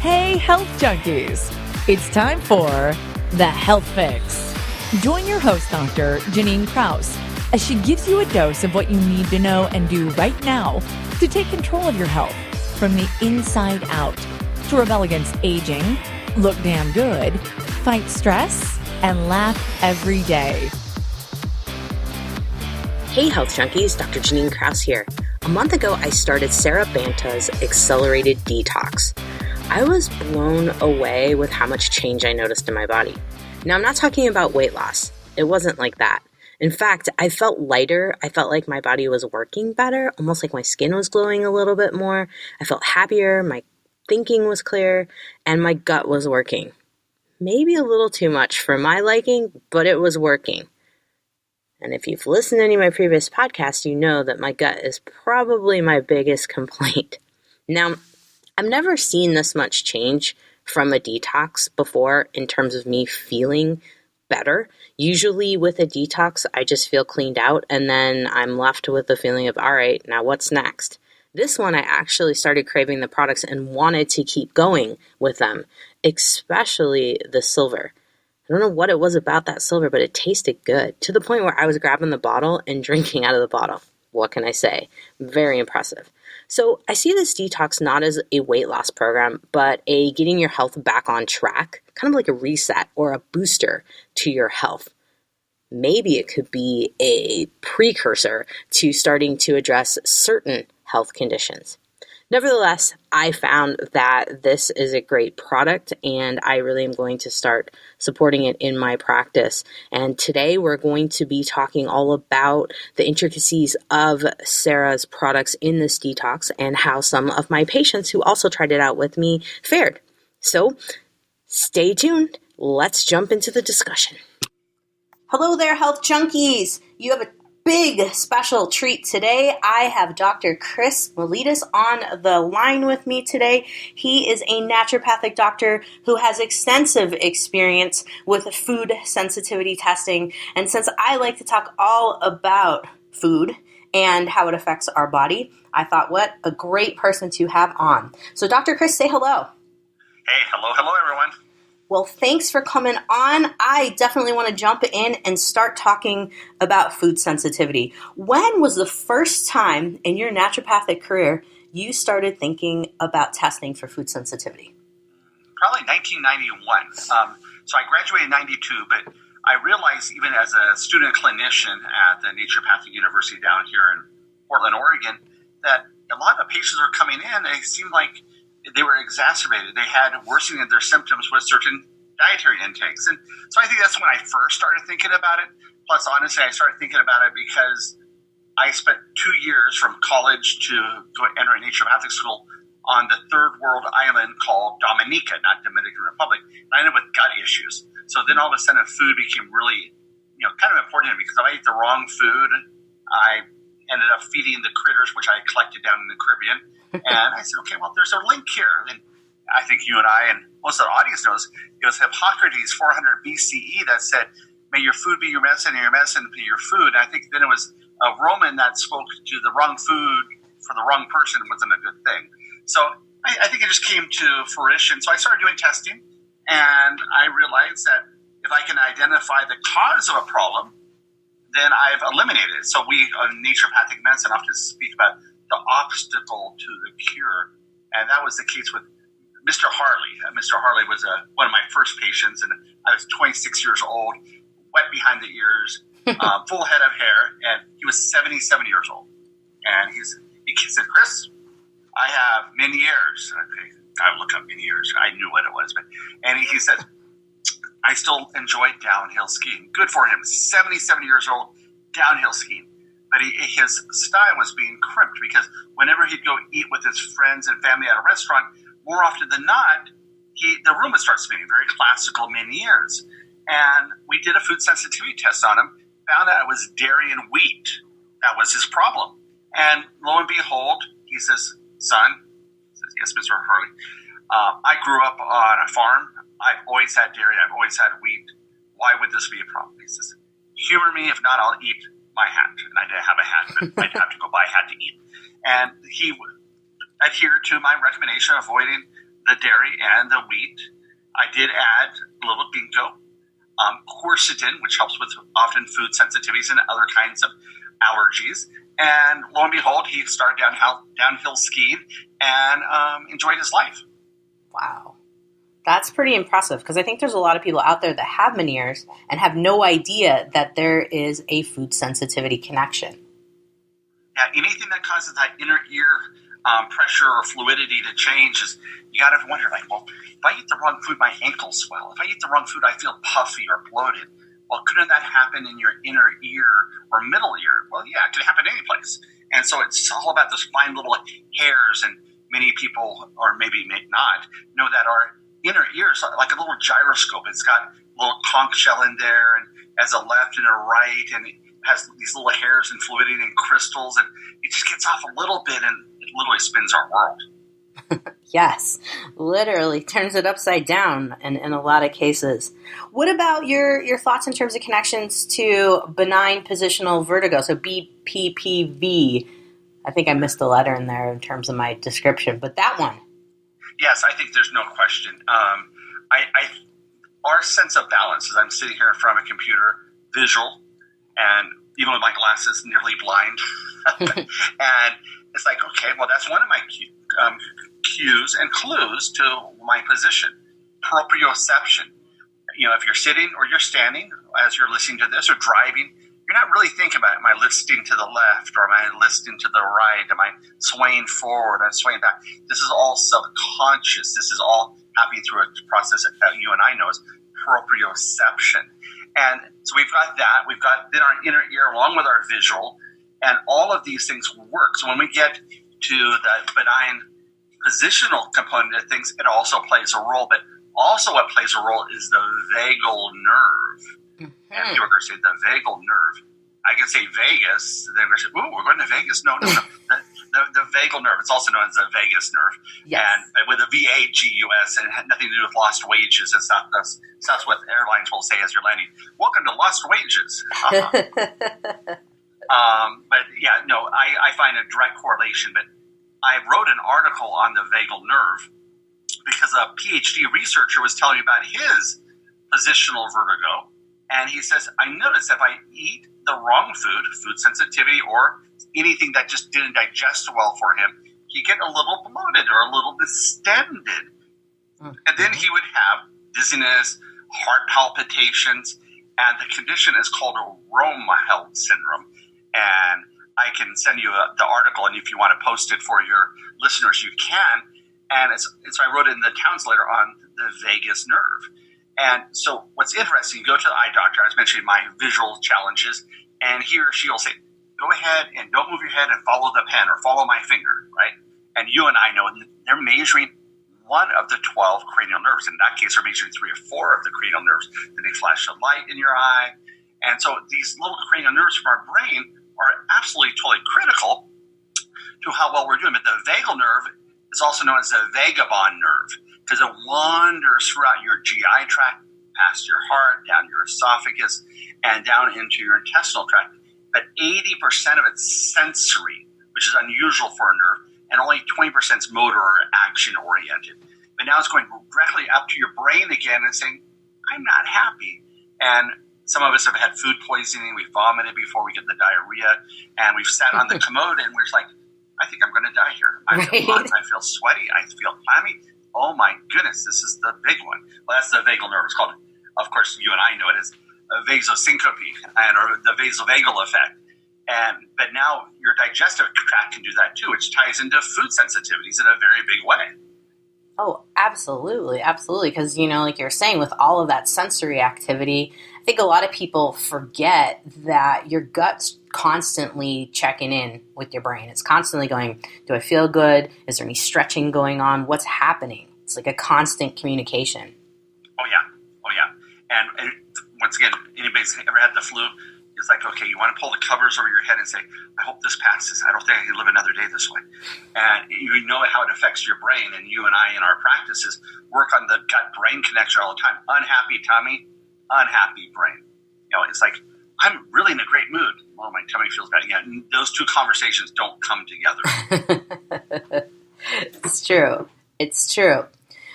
Hey, health junkies! It's time for The Health Fix. Join your host, Dr. Janine Krause, as she gives you a dose of what you need to know and do right now to take control of your health from the inside out, to rebel against aging, look damn good, fight stress, and laugh every day. Hey Health Junkies, Dr. Janine Krause here. A month ago, I started Sarah Banta's Accelerated Detox. I was blown away with how much change I noticed in my body. Now, I'm not talking about weight loss. It wasn't like that. In fact, I felt lighter. I felt like my body was working better, almost like my skin was glowing a little bit more. I felt happier, my thinking was clear, and my gut was working. Maybe a little too much for my liking, but it was working. And if you've listened to any of my previous podcasts, you know that my gut is probably my biggest complaint. Now, I've never seen this much change from a detox before in terms of me feeling better. Usually with a detox, I just feel cleaned out and then I'm left with the feeling of, all right, now what's next? This one, I actually started craving the products and wanted to keep going with them, especially the silver. I don't know what it was about that silver, but it tasted good to the point where I was grabbing the bottle and drinking out of the bottle. What can I say? Very impressive. So I see this detox not as a weight loss program, but a getting your health back on track, kind of like a reset or a booster to your health. Maybe it could be a precursor to starting to address certain health conditions. Nevertheless, I found that this is a great product and I really am going to start supporting it in my practice. And today we're going to be talking all about the intricacies of Sarah's products in this detox and how some of my patients who also tried it out with me fared. So stay tuned. Let's jump into the discussion. Hello there, health junkies. You have a big special treat today. I have Dr. Chris Miletus on the line with me today. He is a naturopathic doctor who has extensive experience with food sensitivity testing. And since I like to talk all about food and how it affects our body, I thought, what a great person to have on. So Dr. Chris, say hello. Hey, hello everyone. Well, thanks for coming on. I definitely want to jump in and start talking about food sensitivity. When was the first time in your naturopathic career you started thinking about testing for food sensitivity? Probably 1991. So I graduated in 92, but I realized even as a student clinician at the Naturopathic University down here in Portland, Oregon, that a lot of the patients were coming in, they seemed like they were exacerbated. They had worsening of their symptoms with certain dietary intakes. And so I think that's when I first started thinking about it. Plus, honestly, I started thinking about it because I spent 2 years from college to enter a naturopathic school on the third world island called Dominica, not Dominican Republic. And I ended up with gut issues. So then all of a sudden food became really, kind of important to me because if I ate the wrong food, I ended up feeding the critters, which I collected down in the Caribbean. And I said, okay, well, there's a link here. And I think you and I and most of the audience knows it was Hippocrates 400 BCE that said, may your food be your medicine and your medicine be your food. And I think then it was a Roman that spoke to the wrong food for the wrong person wasn't a good thing. So I think it just came to fruition. So I started doing testing and I realized that if I can identify the cause of a problem, then I've eliminated it. So we in naturopathic medicine often speak about the obstacle to the cure. And that was the case with Mr. Harley. Mr. Harley was one of my first patients, and I was 26 years old, wet behind the ears, full head of hair, and he was 77 years old. And he said, Chris, I have many years. Okay, I look up many years. I knew what it was. And he said, I still enjoy downhill skiing. Good for him. 77 years old, downhill skiing. But his style was being crimped because whenever he'd go eat with his friends and family at a restaurant, more often than not, the room would start spinning, very classical Meniere's. And we did a food sensitivity test on him, found out it was dairy and wheat. That was his problem. And lo and behold, he says, son, yes, Mr. Harley, I grew up on a farm. I've always had dairy. I've always had wheat. Why would this be a problem? He says, humor me. If not, I'll eat my hat. And I didn't have a hat, but I'd have to go buy a hat to eat. And he adhered to my recommendation of avoiding the dairy and the wheat. I did add a little ginkgo, quercetin, which helps with often food sensitivities and other kinds of allergies. And lo and behold, he started downhill skiing and enjoyed his life. Wow. That's pretty impressive, because I think there's a lot of people out there that have Meniere's and have no idea that there is a food sensitivity connection. Yeah, anything that causes that inner ear pressure or fluidity to change is, you got to wonder, like, well, if I eat the wrong food, my ankles swell. If I eat the wrong food, I feel puffy or bloated. Well, couldn't that happen in your inner ear or middle ear? Well, yeah, it could happen any place. And so it's all about those fine little hairs, and many people, or maybe not, know that our inner ear is like a little gyroscope. It's got a little conch shell in there, and has a left and a right, and it has these little hairs and fluidity and crystals, and it just gets off a little bit, and it literally spins our world. Yes, literally turns it upside down in a lot of cases. What about your thoughts in terms of connections to benign positional vertigo, so BPPV? I think I missed a letter in there in terms of my description, but that one. Yes, I think there's no question. Our sense of balance, as I'm sitting here in front of a computer, visual, and even with my glasses, nearly blind. And it's like, okay, well, that's one of my cues and clues to my position. Proprioception. You know, if you're sitting or you're standing as you're listening to this or driving, you're not really thinking about, am I listing to the left or am I listing to the right? Am I swaying forward? Am I swaying back? This is all subconscious. This is all happening through a process that you and I know is proprioception. And so we've got that. We've got then our inner ear along with our visual, and all of these things work. So when we get to the benign positional component of things, it also plays a role. But also what plays a role is the vagal nerve. Mm-hmm. And people are going to say the vagal nerve. I can say Vegas. They're going to say, ooh, we're going to Vegas. No. The vagal nerve. It's also known as the vagus nerve. Yes. And with a V-A-G-U-S, and it had nothing to do with lost wages. It's not Southwest Airlines will say as you're landing, welcome to lost wages. But yeah, no, I find a direct correlation. But I wrote an article on the vagal nerve because a PhD researcher was telling me about his positional vertigo. And he says, I noticed if I eat the wrong food sensitivity, or anything that just didn't digest well for him, he'd get a little bloated or a little distended. Mm-hmm. And then he would have dizziness, heart palpitations, and the condition is called Romaheld syndrome. And I can send you the article, and if you want to post it for your listeners, you can. And it's I wrote it in the Towns letter on the vagus nerve. And so what's interesting, you go to the eye doctor, I was mentioning my visual challenges, and he or she will say, go ahead and don't move your head and follow the pen or follow my finger, right? And you and I know they're measuring one of the 12 cranial nerves. In that case, they're measuring 3 or 4 of the cranial nerves. Then they flash a light in your eye. And so these little cranial nerves from our brain are absolutely totally critical to how well we're doing. But the vagal nerve is also known as the vagabond nerve, because it wanders throughout your GI tract, past your heart, down your esophagus, and down into your intestinal tract. But 80% of it's sensory, which is unusual for a nerve, and only 20% is motor or action-oriented. But now it's going directly up to your brain again and saying, I'm not happy. And some of us have had food poisoning, we vomited before we get the diarrhea, and we've sat on the commode and we're just like, I think I'm going to die here. I feel hot, I feel sweaty, I feel clammy. Oh my goodness, this is the big one. Well, that's the vagal nerve. It's called, of course, you and I know it as vasosyncope, or the vasovagal effect. But now your digestive tract can do that too, which ties into food sensitivities in a very big way. Oh, absolutely. Absolutely. Because, like you're saying, with all of that sensory activity, I think a lot of people forget that your gut's constantly checking in with your brain. It's constantly going, do I feel good? Is there any stretching going on? What's happening? It's like a constant communication. Oh, yeah. And once again, anybody's ever had the flu, it's like, okay, you want to pull the covers over your head and say, I hope this passes. I don't think I can live another day this way. And you know how it affects your brain. And you and I in our practices work on the gut-brain connection all the time. Unhappy tummy, unhappy brain. It's like, I'm really in a great mood. Well, my tummy feels bad. Yeah, those two conversations don't come together. It's true.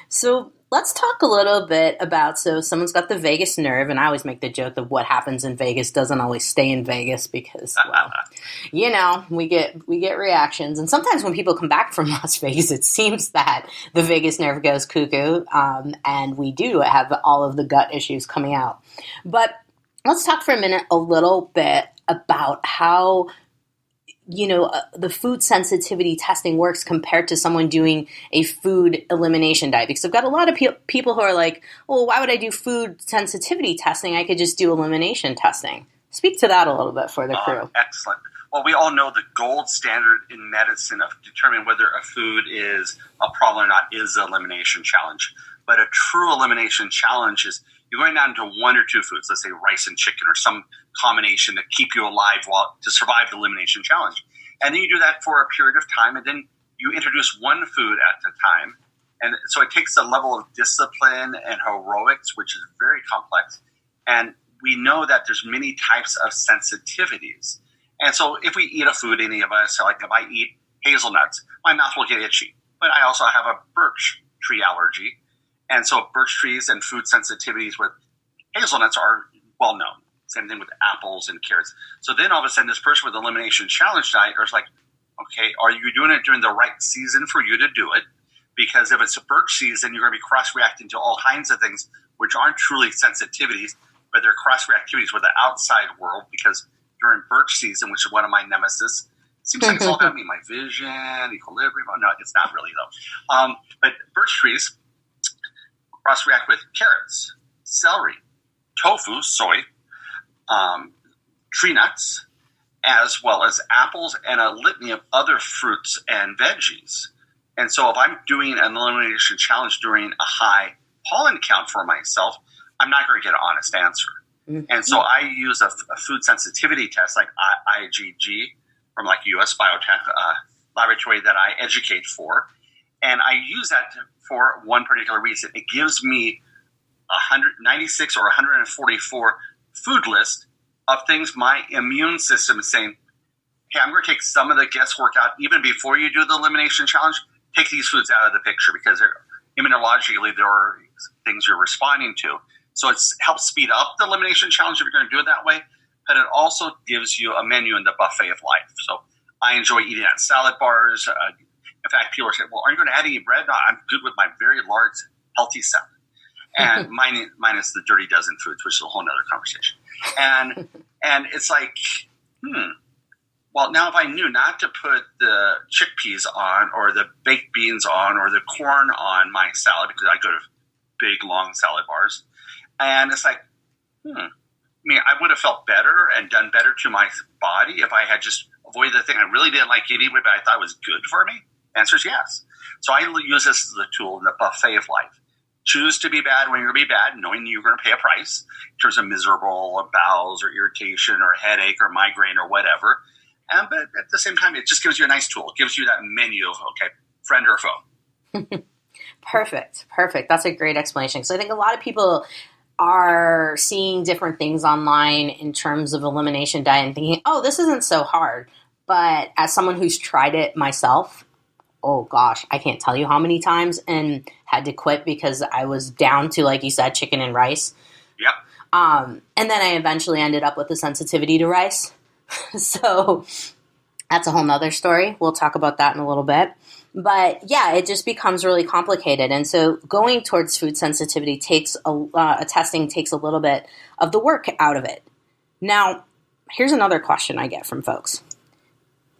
So let's talk a little bit about, so someone's got the vagus nerve, and I always make the joke that what happens in Vegas doesn't always stay in Vegas because, well, we get reactions. And sometimes when people come back from Las Vegas, it seems that the vagus nerve goes cuckoo, and we do have all of the gut issues coming out. But let's talk for a minute a little bit about how the food sensitivity testing works compared to someone doing a food elimination diet. Because I've got a lot of people who are like, well, why would I do food sensitivity testing? I could just do elimination testing. Speak to that a little bit for the crew. Excellent. Well, we all know the gold standard in medicine of determining whether a food is a problem or not is the elimination challenge. But a true elimination challenge is you're going down to one or two foods, let's say rice and chicken or some combination that keep you alive to survive the elimination challenge. And then you do that for a period of time, and then you introduce one food at a time. And so it takes a level of discipline and heroics, which is very complex. And we know that there's many types of sensitivities. And so if we eat a food, any of us, like if I eat hazelnuts, my mouth will get itchy. But I also have a birch tree allergy. And so birch trees and food sensitivities with hazelnuts are well known. Same thing with apples and carrots. So then all of a sudden this person with the elimination challenge diet is like, okay, are you doing it during the right season for you to do it? Because if it's a birch season, you're going to be cross-reacting to all kinds of things which aren't truly sensitivities, but they're cross-reactivities with the outside world. Because during birch season, which is one of my nemesis, it seems like it's all about me, my vision, equilibrium. No, it's not really though. But birch trees cross-react with carrots, celery, tofu, soy, tree nuts, as well as apples and a litany of other fruits and veggies. And so if I'm doing an elimination challenge during a high pollen count for myself, I'm not going to get an honest answer. Mm-hmm. And so I use a food sensitivity test like IgG from like US Biotech, laboratory that I educate for. And I use that for one particular reason. It gives me 196 or 144 food list of things my immune system is saying, hey, I'm going to take some of the guesswork out even before you do the elimination challenge. Take these foods out of the picture because immunologically there are things you're responding to. So it helps speed up the elimination challenge if you're going to do it that way, but it also gives you a menu in the buffet of life. So I enjoy eating at salad bars. In fact, people are saying, well, are you going to add any bread? No, I'm good with my very large, healthy salad. And minus the dirty dozen foods, which is a whole other conversation. And it's like, well, now if I knew not to put the chickpeas on or the baked beans on or the corn on my salad, because I go to big, long salad bars, and it's like, I mean, I would have felt better and done better to my body if I had just avoided the thing I really didn't like anyway, but I thought was good for me. The answer is yes. So I use this as a tool in the buffet of life. Choose to be bad when you're going to be bad, knowing you're going to pay a price in terms of miserable bowels or irritation or headache or migraine or whatever. But at the same time, it just gives you a nice tool. It gives you that menu of, okay, friend or foe. Perfect. That's a great explanation. So I think a lot of people are seeing different things online in terms of elimination diet and thinking, oh, this isn't so hard. But as someone who's tried it myself, oh gosh, I can't tell you how many times and had to quit because I was down to, like you said, chicken and rice. Yep. And then I eventually ended up with a sensitivity to rice. So that's a whole nother story. We'll talk about that in a little bit. But yeah, it just becomes really complicated. And so going towards food sensitivity takes testing takes a little bit of the work out of it. Now, here's another question I get from folks.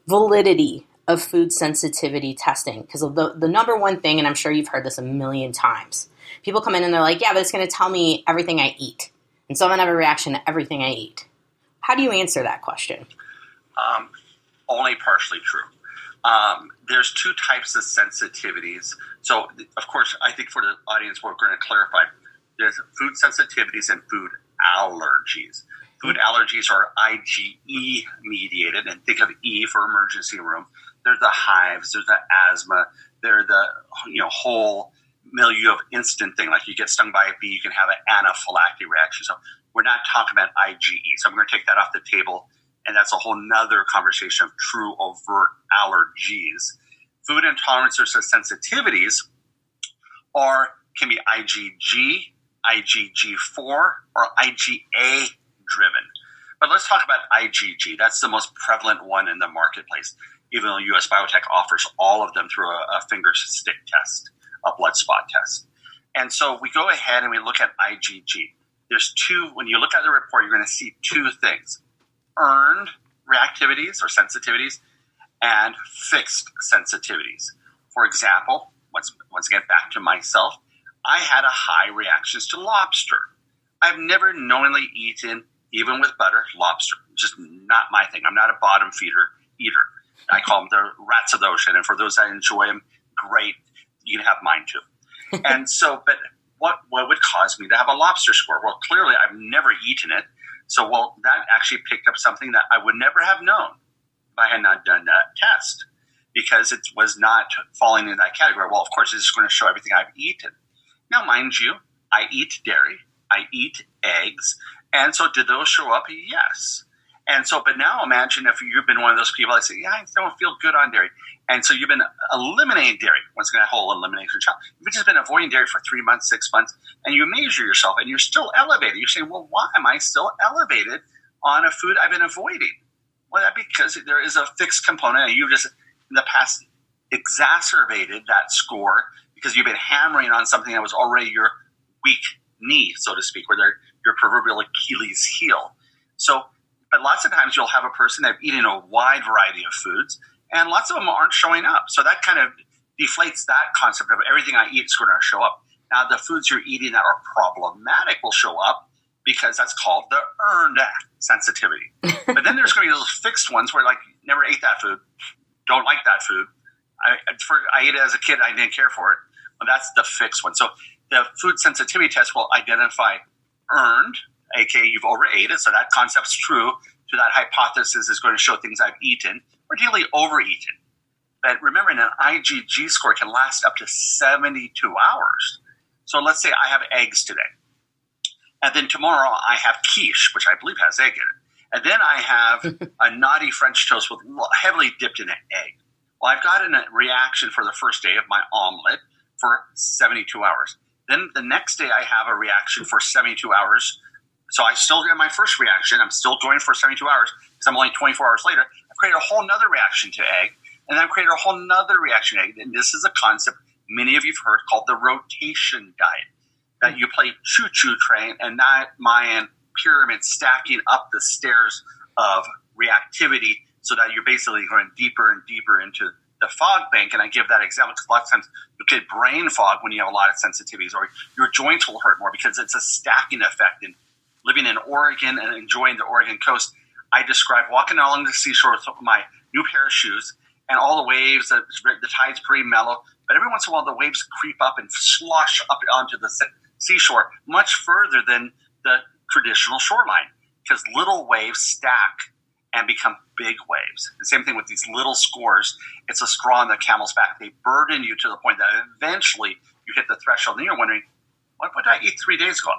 Validity of food sensitivity testing. Because the number one thing, and I'm sure you've heard this a million times, people come in and they're like, yeah, but it's going to tell me everything I eat. And so I'm going to have a reaction to everything I eat. How do you answer that question? Only partially true. There's two types of sensitivities. So, of course, I think for the audience, we're going to clarify. There's food sensitivities and food allergies. Food allergies are IgE mediated, and think of E for emergency room. They're the hives, there's the asthma, they're the whole milieu of instant thing. Like you get stung by a bee, you can have an anaphylactic reaction. So we're not talking about IgE. So I'm going to take that off the table, and that's a whole nother conversation of true overt allergies. Food intolerances or sensitivities are can be IgG, IgG4, or IgA driven. But let's talk about IgG. That's the most prevalent one in the marketplace, even though US Biotech offers all of them through a finger stick test, a blood spot test. And so we go ahead and we look at IgG. There's two, when you look at the report, you're going to see two things: earned reactivities or sensitivities and fixed sensitivities. For example, once again, back to myself, I had a high reactions to lobster. I've never knowingly eaten, even with butter, lobster. Just not my thing. I'm not a bottom feeder eater. I call them the rats of the ocean. And for those that enjoy them, great. You can have mine too. And so, but what would cause me to have a lobster score? Well, clearly I've never eaten it. So, that actually picked up something that I would never have known if I had not done that test, because it was not falling in that category. Well, of course, it's going to show everything I've eaten. Now, mind you, I eat dairy, I eat eggs, and so did those show up? Yes. And so, but now imagine if you've been one of those people that say, yeah, I don't feel good on dairy. And so you've been eliminating dairy. Once again, that whole elimination challenge. You've just been avoiding dairy for 3 months, 6 months, and you measure yourself and you're still elevated. You're saying, well, why am I still elevated on a food I've been avoiding? Well, that's because there is a fixed component, and you've just, in the past, exacerbated that score because you've been hammering on something that was already your weak knee, so to speak, or your proverbial Achilles heel. So, but lots of times you'll have a person that's eating a wide variety of foods, and lots of them aren't showing up. So that kind of deflates that concept of everything I eat is going to show up. Now, the foods you're eating that are problematic will show up because that's called the earned sensitivity. But then there's going to be those fixed ones where, like, never ate that food, don't like that food. I ate it as a kid, I didn't care for it. Well, that's the fixed one. So the food sensitivity test will identify earned, aka you've overate it, so that concept's true. To that hypothesis is going to show things I've eaten, or daily overeaten. But remember, an IgG score can last up to 72 hours. So let's say I have eggs today. And then tomorrow I have quiche, which I believe has egg in it. And then I have a naughty French toast with heavily dipped in an egg. Well, I've gotten a reaction for the first day of my omelet for 72 hours. Then the next day I have a reaction for 72 hours. So I still get my first reaction. I'm still going for 72 hours because I'm only 24 hours later. I've created a whole nother reaction to egg. And then I've created a whole nother reaction to egg. And this is a concept many of you have heard called the rotation diet. That you play choo-choo train and not Mayan pyramid stacking up the stairs of reactivity so that you're basically going deeper and deeper into the fog bank. And I give that example because a lot of times you get brain fog when you have a lot of sensitivities, or your joints will hurt more because it's a stacking effect. And living in Oregon and enjoying the Oregon coast, I describe walking along the seashore with my new pair of shoes and all the waves, the tide's pretty mellow, but every once in a while the waves creep up and slosh up onto the seashore much further than the traditional shoreline because little waves stack and become big waves. The same thing with these little scores. It's a straw on the camel's back. They burden you to the point that eventually you hit the threshold and you're wondering, what did I eat 3 days ago?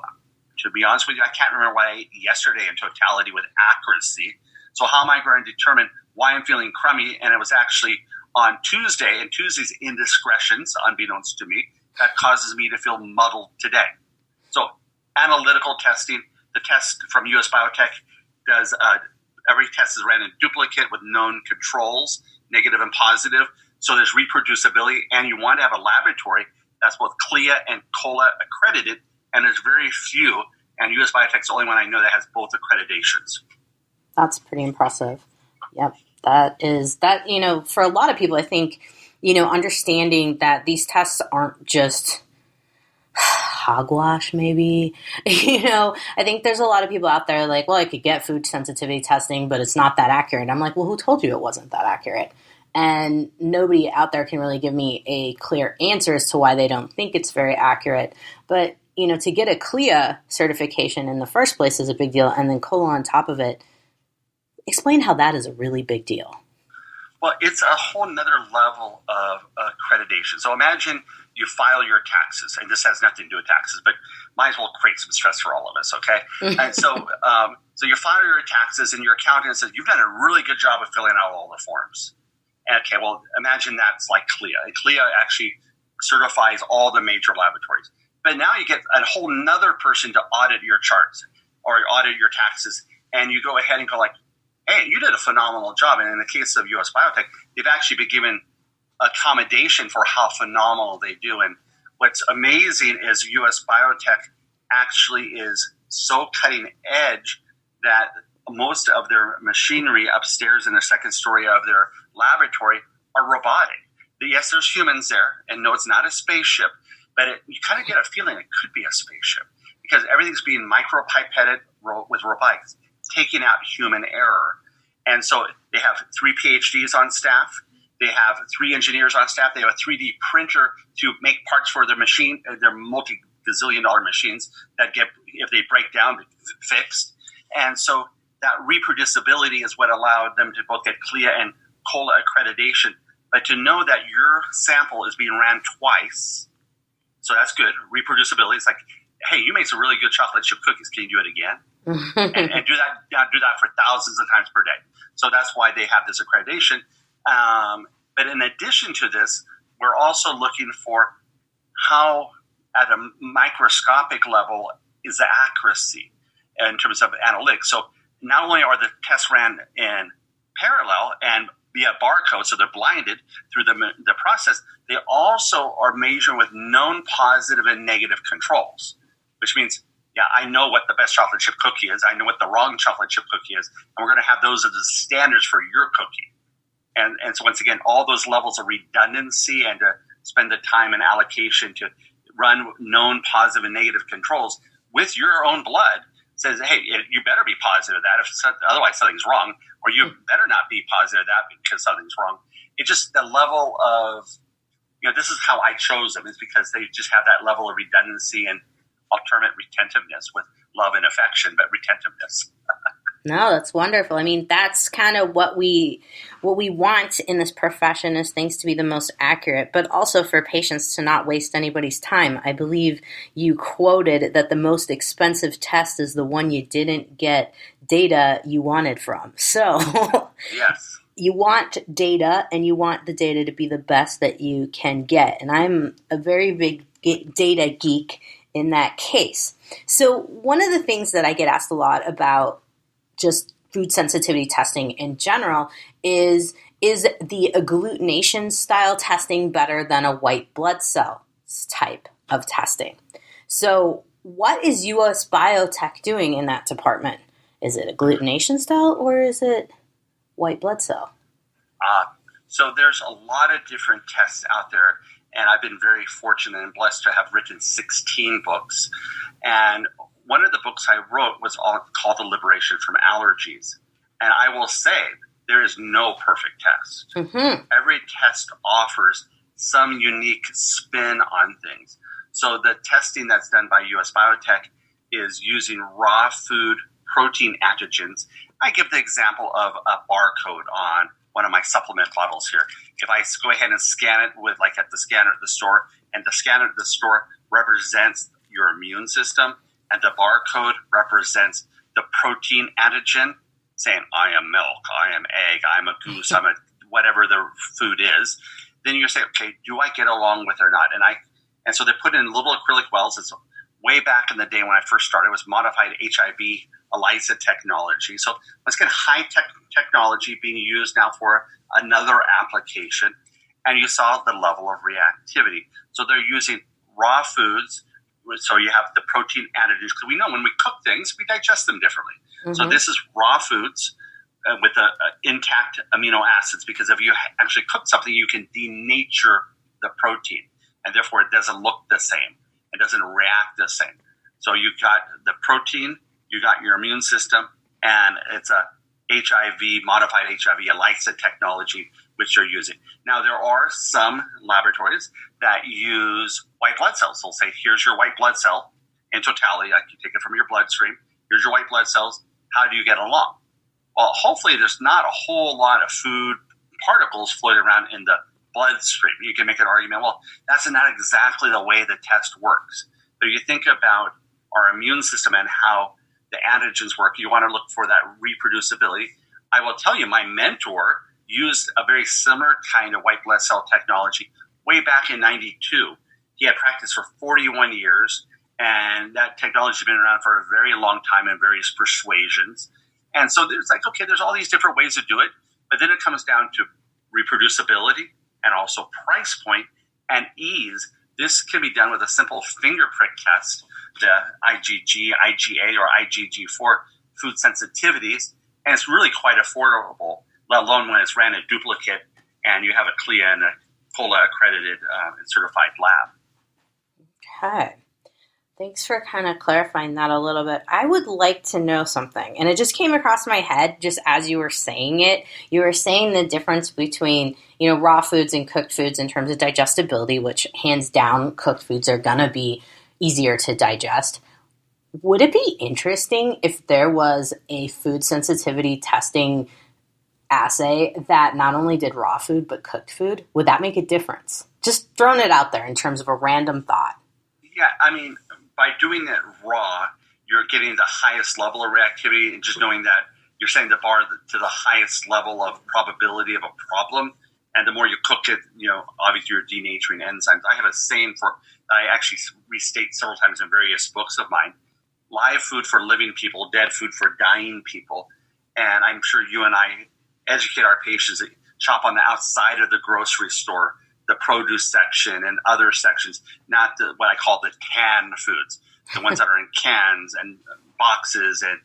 To be honest with you, I can't remember what I ate yesterday in totality with accuracy. So how am I going to determine why I'm feeling crummy? And it was actually on Tuesday, and Tuesday's indiscretions, unbeknownst to me, that causes me to feel muddled today. So analytical testing, the test from US Biotech does, every test is ran in duplicate with known controls, negative and positive. So there's reproducibility, and you want to have a laboratory that's both CLIA and COLA accredited, and there's very few, and US Biotech's the only one I know that has both accreditations. That's pretty impressive. Yep. That, for a lot of people, I think, understanding that these tests aren't just hogwash, maybe, I think there's a lot of people out there like, well, I could get food sensitivity testing, but it's not that accurate. I'm like, well, who told you it wasn't that accurate? And nobody out there can really give me a clear answer as to why they don't think it's very accurate. But, to get a CLIA certification in the first place is a big deal. And then COLA on top of it, explain how that is a really big deal. Well, it's a whole nother level of accreditation. So imagine you file your taxes, and this has nothing to do with taxes, but might as well create some stress for all of us, okay? And so you file your taxes, and your accountant says, you've done a really good job of filling out all the forms. Okay, well, imagine that's like CLIA. And CLIA actually certifies all the major laboratories. But now you get a whole nother person to audit your charts or audit your taxes. And you go ahead and go like, hey, you did a phenomenal job. And in the case of US Biotech, they've actually been given accommodation for how phenomenal they do. And what's amazing is US Biotech actually is so cutting edge that most of their machinery upstairs in the second story of their laboratory are robotic. Yes, there's humans there, and no, it's not a spaceship, but you kind of get a feeling it could be a spaceship because everything's being micropipetted with robotics, taking out human error. And so they have 3 PhDs on staff. They have 3 engineers on staff. They have a 3D printer to make parts for their machine, their multi-gazillion-dollar machines that get, if they break down, fixed. And so that reproducibility is what allowed them to both get CLIA and COLA accreditation. But to know that your sample is being ran twice, so that's good. Reproducibility is like, hey, you made some really good chocolate chip cookies. Can you do it again? and do that for thousands of times per day. So that's why they have this accreditation. But in addition to this, we're also looking for how, at a microscopic level, is the accuracy in terms of analytics. So not only are the tests ran in parallel and via barcode, so they're blinded through the process, they also are measured with known positive and negative controls, which means, yeah, I know what the best chocolate chip cookie is. I know what the wrong chocolate chip cookie is. And we're going to have those as the standards for your cookie. And so once again, all those levels of redundancy and to spend the time and allocation to run known positive and negative controls with your own blood says, hey, you better be positive of that. Otherwise something's wrong. Or you better not be positive of that because something's wrong. It's just the level of, this is how I chose them, is because they just have that level of redundancy and alternate retentiveness with love and affection, but retentiveness. No, that's wonderful. I mean, that's kind of what we want in this profession, is things to be the most accurate, but also for patients to not waste anybody's time. I believe you quoted that the most expensive test is the one you didn't get data you wanted from. So yes. You want data, and you want the data to be the best that you can get. And I'm a very big data geek in that case. So one of the things that I get asked a lot about just food sensitivity testing in general is the agglutination style testing better than a white blood cell type of testing? So what is US Biotech doing in that department? Is it agglutination style or is it white blood cell? So there's a lot of different tests out there, and I've been very fortunate and blessed to have written 16 books. And one of the books I wrote was called The Liberation from Allergies. And I will say there is no perfect test. Mm-hmm. Every test offers some unique spin on things. So the testing that's done by US Biotech is using raw food protein antigens. I give the example of a barcode on one of my supplement bottles here. If I go ahead and scan it with, like, at the scanner at the store, and the scanner at the store represents your immune system, and the barcode represents the protein antigen, saying, I am milk, I am egg, I'm a goose, I'm a whatever the food is, then you say, okay, do I get along with it or not? And so they put in little acrylic wells. It's way back in the day when I first started. It was modified HIV ELISA technology. So let's get high-tech technology being used now for another application. And you saw the level of reactivity. So they're using raw foods. So you have the protein antigens, because we know when we cook things, we digest them differently. Mm-hmm. So this is raw foods with intact amino acids, because if you actually cook something, you can denature the protein, and therefore it doesn't look the same. It doesn't react the same. So you got the protein, you got your immune system, and it's a modified HIV ELISA technology, which they're using. Now, there are some laboratories that use white blood cells. They'll say, here's your white blood cell in totality. I can take it from your bloodstream. Here's your white blood cells. How do you get along? Well, hopefully there's not a whole lot of food particles floating around in the bloodstream. You can make an argument, well, that's not exactly the way the test works. But you think about our immune system and how the antigens work, you want to look for that reproducibility. I will tell you, my mentor used a very similar kind of white blood cell technology way back in 92. He had practiced for 41 years, and that technology has been around for a very long time in various persuasions. And so there's like, okay, there's all these different ways to do it, but then it comes down to reproducibility and also price point and ease. This can be done with a simple finger prick test, the IgG, IgA, or IgG4 food sensitivities, and it's really quite affordable, let alone when it's ran in duplicate and you have a CLIA and a COLA accredited and certified lab. Okay. Thanks for kind of clarifying that a little bit. I would like to know something, and it just came across my head just as you were saying it. You were saying the difference between, raw foods and cooked foods in terms of digestibility, which hands down cooked foods are going to be easier to digest. Would it be interesting if there was a food sensitivity testing assay that not only did raw food but cooked food? Would that make a difference? Just throwing it out there in terms of a random thought. Yeah, I mean, by doing it raw, you're getting the highest level of reactivity, and just knowing that you're setting the bar to the highest level of probability of a problem. And the more you cook it, obviously you're denaturing enzymes. I have a saying that I actually restate several times in various books of mine: live food for living people, dead food for dying people. And I'm sure you and I educate our patients that shop on the outside of the grocery store, the produce section and other sections, not what I call the canned foods, the ones that are in cans and boxes and,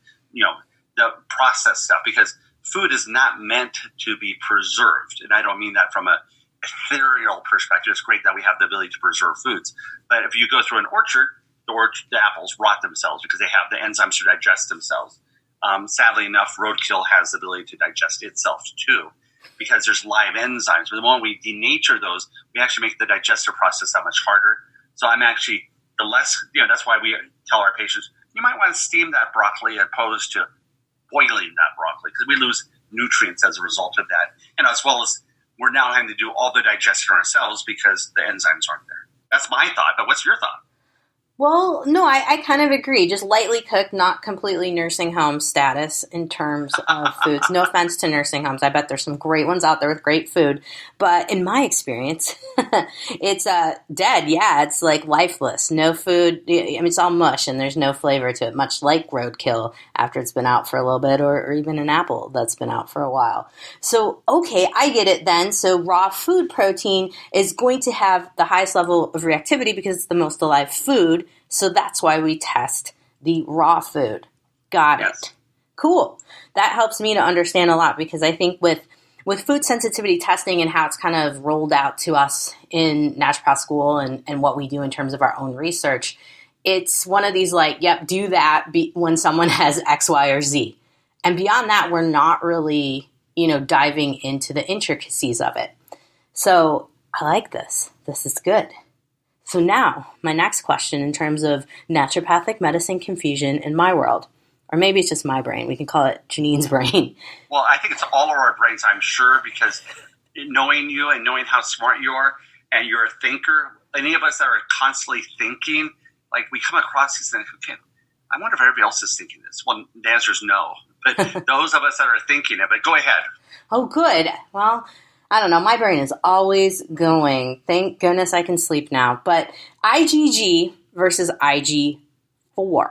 the processed stuff, because food is not meant to be preserved. And I don't mean that from a ethereal perspective. It's great that we have the ability to preserve foods. But if you go through an orchard, the apples rot themselves because they have the enzymes to digest themselves. Sadly enough, roadkill has the ability to digest itself too, because there's live enzymes. But the moment we denature those, we actually make the digestive process that much harder. So I'm actually, that's why we tell our patients, you might want to steam that broccoli as opposed to boiling that broccoli, because we lose nutrients as a result of that. And as well as we're now having to do all the digestion ourselves because the enzymes aren't there. That's my thought, but what's your thought? Well, no, I kind of agree. Just lightly cooked, not completely nursing home status in terms of foods. No offense to nursing homes. I bet there's some great ones out there with great food. But in my experience, it's dead. Yeah, it's like lifeless. No food. I mean, it's all mush and there's no flavor to it, much like roadkill after it's been out for a little bit, or even an apple that's been out for a while. So, okay, I get it then. So raw food protein is going to have the highest level of reactivity because it's the most alive food. So that's why we test the raw food. Got it. Cool. That helps me to understand a lot, because I think with food sensitivity testing and how it's kind of rolled out to us in naturopath school and what we do in terms of our own research, it's one of these like, yep, do that when someone has X, Y, or Z. And beyond that, we're not really, diving into the intricacies of it. So I like this. This is good. So now, my next question in terms of naturopathic medicine confusion in my world, or maybe it's just my brain. We can call it Janine's brain. Well, I think it's all of our brains, I'm sure, because knowing you and knowing how smart you are, and you're a thinker, any of us that are constantly thinking, like we come across these things, okay, I wonder if everybody else is thinking this. Well, the answer is no. But those of us that are thinking it, but go ahead. Oh, good. Well, I don't know. My brain is always going. Thank goodness I can sleep now. But IgG versus IG4.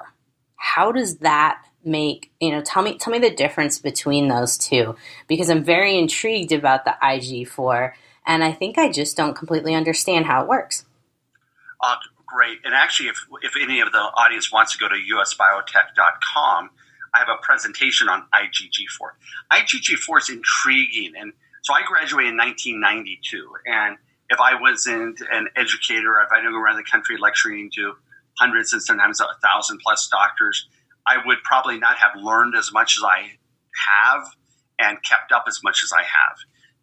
How does that make, tell me the difference between those two, because I'm very intrigued about the IG4, and I think I just don't completely understand how it works. Great. And actually, if any of the audience wants to go to usbiotech.com, I have a presentation on IgG4. IgG4 is intriguing, and so I graduated in 1992, and if I wasn't an educator, if I didn't go around the country lecturing to hundreds and sometimes 1,000 plus doctors, I would probably not have learned as much as I have and kept up as much as I have.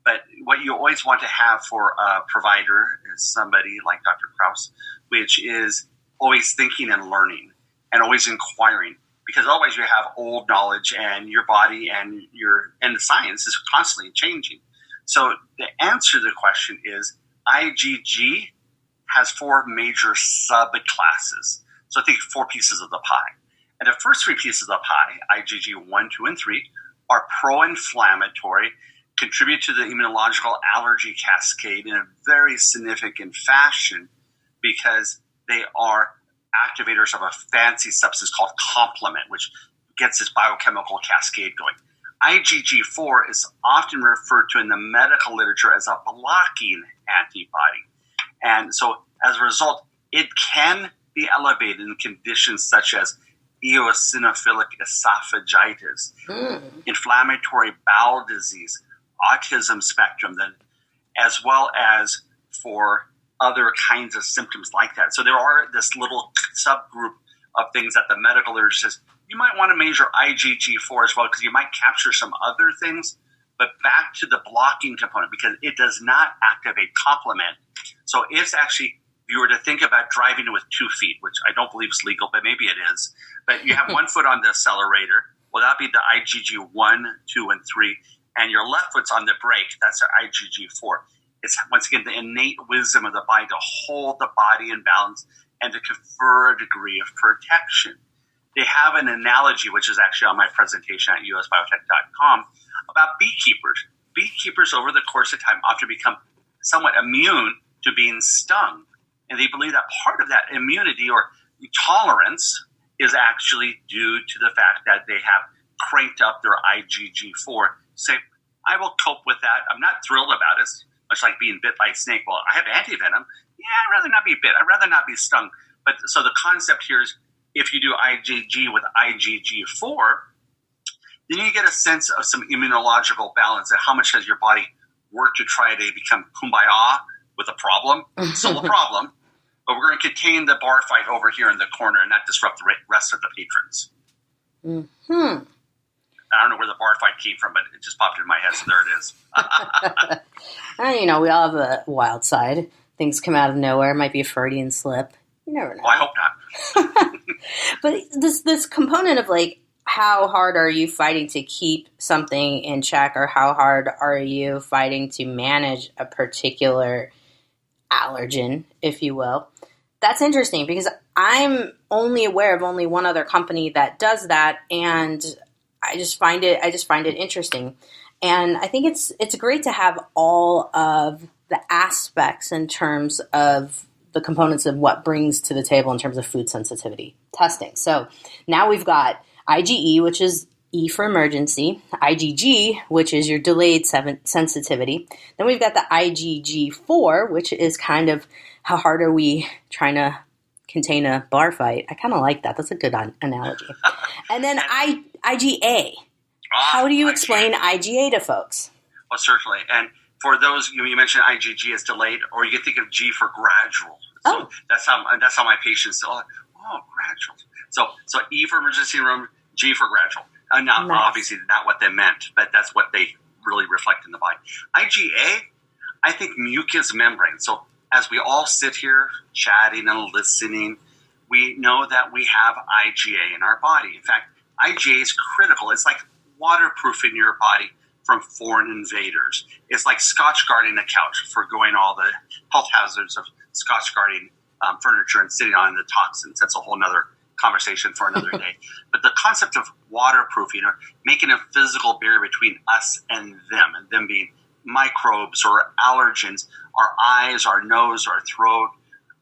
But what you always want to have for a provider is somebody like Dr. Krause, which is always thinking and learning and always inquiring, because otherwise you have old knowledge and your body and the science is constantly changing. So the answer to the question is IgG has 4 major subclasses. So think 4 pieces of the pie. And the first 3 pieces of the pie, IgG 1, 2, and 3, are pro-inflammatory, contribute to the immunological allergy cascade in a very significant fashion, because they are activators of a fancy substance called complement, which gets this biochemical cascade going. IgG4 is often referred to in the medical literature as a blocking antibody. And so as a result, it can be elevated in conditions such as eosinophilic esophagitis, inflammatory bowel disease, autism spectrum, as well as for other kinds of symptoms like that. So there are this little subgroup of things that the medical literature says, you might want to measure IgG4 as well because you might capture some other things. But back to the blocking component, because it does not activate complement. So it's actually, if you were to think about driving with 2 feet, which I don't believe is legal, but maybe it is, but you have one foot on the accelerator, well, that'd be the IgG1, 2, and 3, and your left foot's on the brake, that's the IgG4. It's, once again, the innate wisdom of the body to hold the body in balance and to confer a degree of protection. They have an analogy, which is actually on my presentation at usbiotech.com, about beekeepers. Beekeepers over the course of time often become somewhat immune to being stung. And they believe that part of that immunity or tolerance is actually due to the fact that they have cranked up their IgG4. Say, I will cope with that. I'm not thrilled about it. It's much like being bit by a snake. Well, I have antivenom. Yeah, I'd rather not be bit. I'd rather not be stung. But so the concept here is if you do IgG with IgG4, then you get a sense of some immunological balance and how much has your body worked to try to become kumbaya with a problem. It's still a problem, but we're going to contain the bar fight over here in the corner and not disrupt the rest of the patrons. Mm-hmm. I don't know where the bar fight came from, but it just popped in my head, so there it is. And, we all have a wild side. Things come out of nowhere. It might be a Freudian slip. You never know. Well, I hope not. But this component of how hard are you fighting to keep something in check, or how hard are you fighting to manage a particular allergen, if you will? That's interesting because I'm only aware of only one other company that does that, and I just find it interesting. And I think it's great to have all of the aspects in terms of the components of what brings to the table in terms of food sensitivity testing. So now we've got IgE, which is E for emergency, IgG, which is your delayed sensitivity. Then we've got the IgG4, which is kind of how hard are we trying to contain a bar fight. I kind of like that. That's a good analogy. And then IgA. How do you explain IgA to folks? Well, certainly. And for those, you mentioned IgG is delayed, or you can think of G for gradual. So that's how my patients say, gradual. So E for emergency room, G for gradual. Now, obviously not what they meant, but that's what they really reflect in the body. IgA, I think mucous membrane. So as we all sit here chatting and listening, we know that we have IgA in our body. In fact, IgA is critical. It's like waterproofing your body from foreign invaders. It's like Scotch guarding a couch for going all the health hazards of Scotch guarding furniture and sitting on the toxins. That's a whole nother conversation for another day. But the concept of waterproofing, or making a physical barrier between us and them being microbes or allergens, our eyes, our nose, our throat,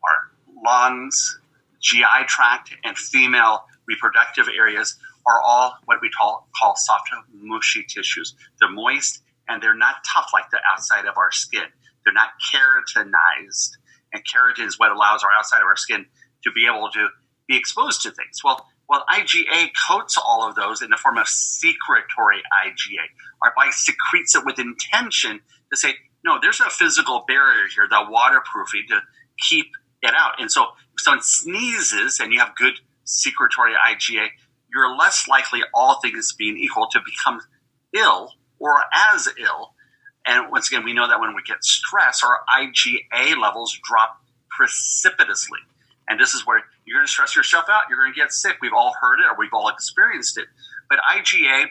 our lungs, GI tract, and female reproductive areas are all what we call soft, mushy tissues. They're moist, and they're not tough like the outside of our skin. They're not keratinized, and keratin is what allows our outside of our skin to be able to be exposed to things. Well, IgA coats all of those in the form of secretory IgA. Our body secretes it with intention to say, no, there's a physical barrier here, the waterproofing, to keep it out. And so if someone sneezes and you have good secretory IgA, you're less likely, all things being equal, to become ill or as ill. And once again, we know that when we get stress, our IgA levels drop precipitously. And this is where you're going to stress yourself out. You're going to get sick. We've all heard it, or we've all experienced it. But IgA,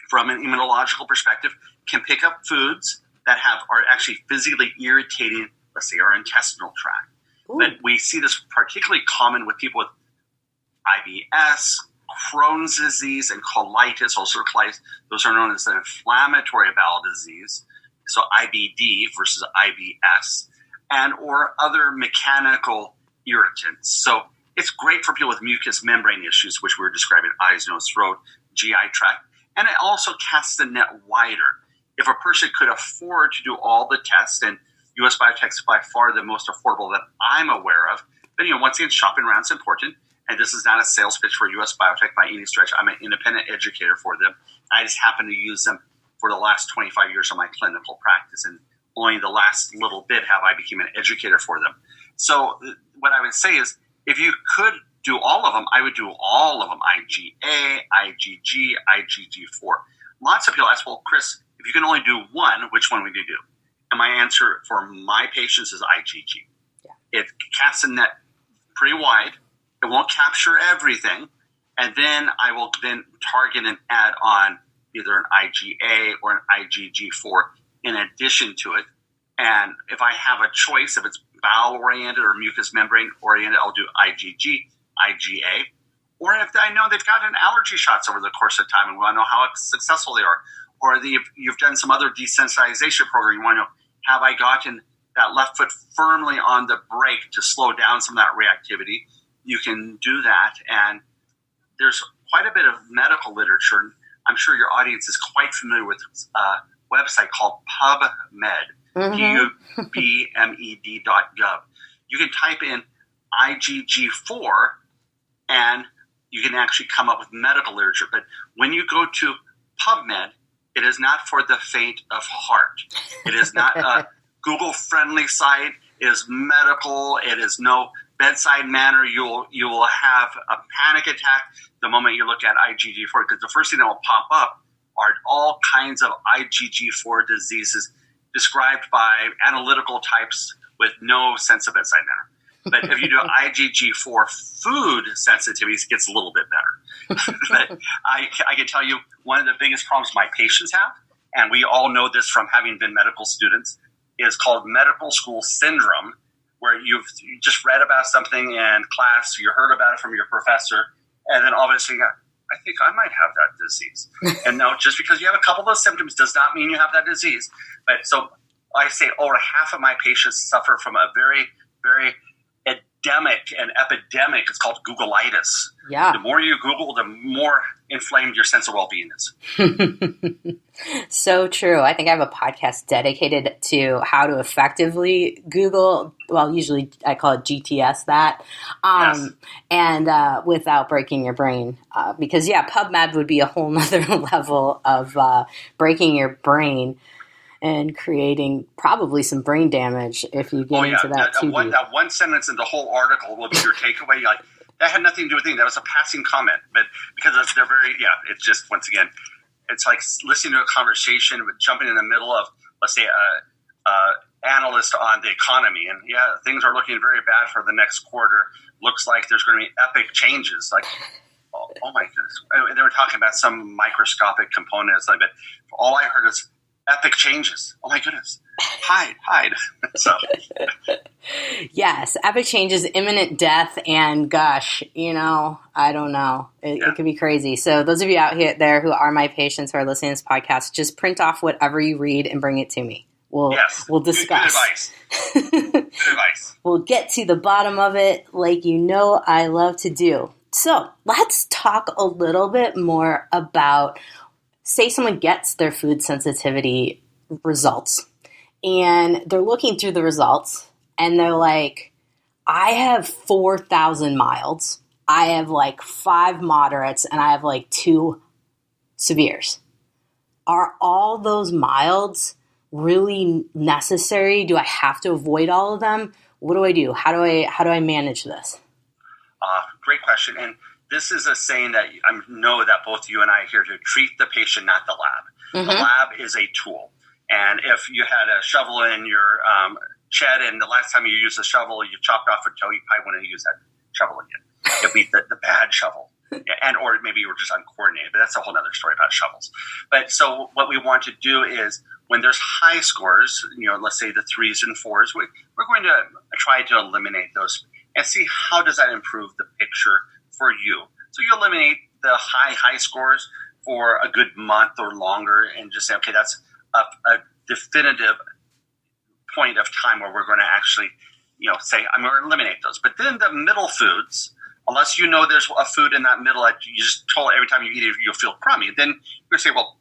from an immunological perspective, can pick up foods that are actually physically irritating, let's say, our intestinal tract. Ooh. But we see this particularly common with people with IBS, Crohn's disease, and colitis, ulcerative colitis. Those are known as an inflammatory bowel disease. So IBD versus IBS. and or other mechanical irritants. So it's great for people with mucous membrane issues, which we were describing, eyes, nose, throat, GI tract. And it also casts the net wider. If a person could afford to do all the tests, and US Biotech is by far the most affordable that I'm aware of, but once again, shopping around is important. And this is not a sales pitch for US Biotech by any stretch. I'm an independent educator for them. I just happen to use them for the last 25 years of my clinical practice. And only the last little bit have I become an educator for them. So what I would say is, if you could do all of them, I would do all of them. IgA, IgG, IgG4. Lots of people ask, well, Chris, if you can only do one, which one would you do? And my answer for my patients is IgG. Yeah. It casts a net pretty wide. It won't capture everything. And then I will then target and add on either an IgA or an IgG4 in addition to it. And if I have a choice, if it's bowel-oriented or mucous membrane-oriented, I'll do IgG, IgA. Or if I know they've gotten allergy shots over the course of time and we want to know how successful they are, or you've done some other desensitization program, you want to know, have I gotten that left foot firmly on the brake to slow down some of that reactivity? You can do that. And there's quite a bit of medical literature. I'm sure your audience is quite familiar with a website called PubMed, PubMed.gov. You can type in IgG4 and you can actually come up with medical literature. But when you go to PubMed, it is not for the faint of heart. It is not a Google-friendly site. It is medical. It is no bedside manner. You will have a panic attack the moment you look at IgG4, because the first thing that will pop up are all kinds of IgG4 diseases described by analytical types with no sense of bedside manner. But if you do IgG4 food sensitivities, it gets a little bit better. But I can tell you one of the biggest problems my patients have, and we all know this from having been medical students, is called medical school syndrome, where you just read about something in class, you heard about it from your professor, and then all of a sudden, I think I might have that disease. And no, just because you have a couple of those symptoms does not mean you have that disease. But so I say over half of my patients suffer from a very, very endemic and epidemic. It's called Googleitis. Yeah. The more you Google, the more inflamed your sense of well-being is. So true. I think I have a podcast dedicated to how to effectively Google. Well, usually I call it GTS that. Yes. And without breaking your brain. Because, PubMed would be a whole nother level of breaking your brain and creating probably some brain damage if you get into that too deep. That one sentence in the whole article will be your takeaway. Like, that had nothing to do with anything. That was a passing comment. But because they're very, it's just, once again, it's like listening to a conversation with jumping in the middle of, let's say, a analyst on the economy. And things are looking very bad for the next quarter. Looks like there's going to be epic changes. Like, oh my goodness. They were talking about some microscopic components. But all I heard is, epic changes. Oh my goodness. Hide. So. Yes, epic changes, imminent death, and gosh, I don't know. It could be crazy. So those of you out there who are my patients who are listening to this podcast, just print off whatever you read and bring it to me. We'll discuss. Good advice. We'll get to the bottom of it like I love to do. So let's talk a little bit more about, say someone gets their food sensitivity results and they're looking through the results and they're like, I have 4,000 milds, I have 5 moderates, and I have 2 severes. Are all those milds really necessary? Do I have to avoid all of them? What do I do? How do I manage this? Great question. And this is a saying that I know that both you and I are here to treat the patient, not the lab. Mm-hmm. The lab is a tool. And if you had a shovel in your shed and the last time you used a shovel, you chopped off a toe, you probably want to use that shovel again. It'd be the bad shovel. Or maybe you were just uncoordinated, but that's a whole other story about shovels. But so what we want to do is when there's high scores, let's say the 3s and 4s, we're going to try to eliminate those and see how does that improve the picture for you. So you eliminate the high scores for a good month or longer and just say, okay, that's a definitive point of time where we're going to actually, say, I'm going to eliminate those. But then the middle foods, unless you know there's a food in that middle that you just told every time you eat it, you'll feel crummy, then you're going to say, well,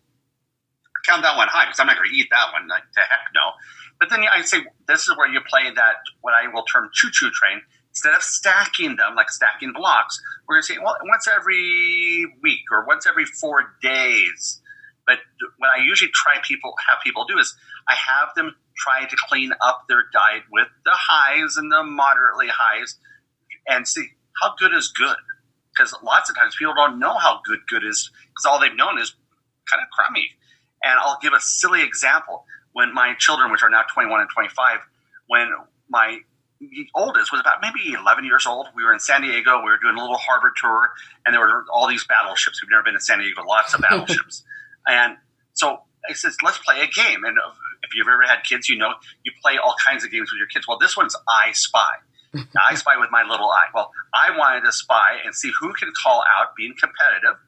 count that one high because I'm not going to eat that one. Like, to heck no. But then I say, this is where you play that, what I will term choo-choo train. Instead of stacking them, like stacking blocks, we're going to say, well, once every week or once every 4 days. But what I usually have people do is I have them try to clean up their diet with the highs and the moderately highs and see how good is good. Because lots of times people don't know how good is because all they've known is kind of crummy. And I'll give a silly example. When my children, which are now 21 and 25, when my oldest was about maybe 11 years old, we were in San Diego. We were doing a little harbor tour, and there were all these battleships. We've never been to San Diego, lots of battleships. And so I says, let's play a game. And if you've ever had kids, you play all kinds of games with your kids. Well, this one's I Spy. Now, I spy with my little eye. Well, I wanted to spy and see who can call out, being competitive,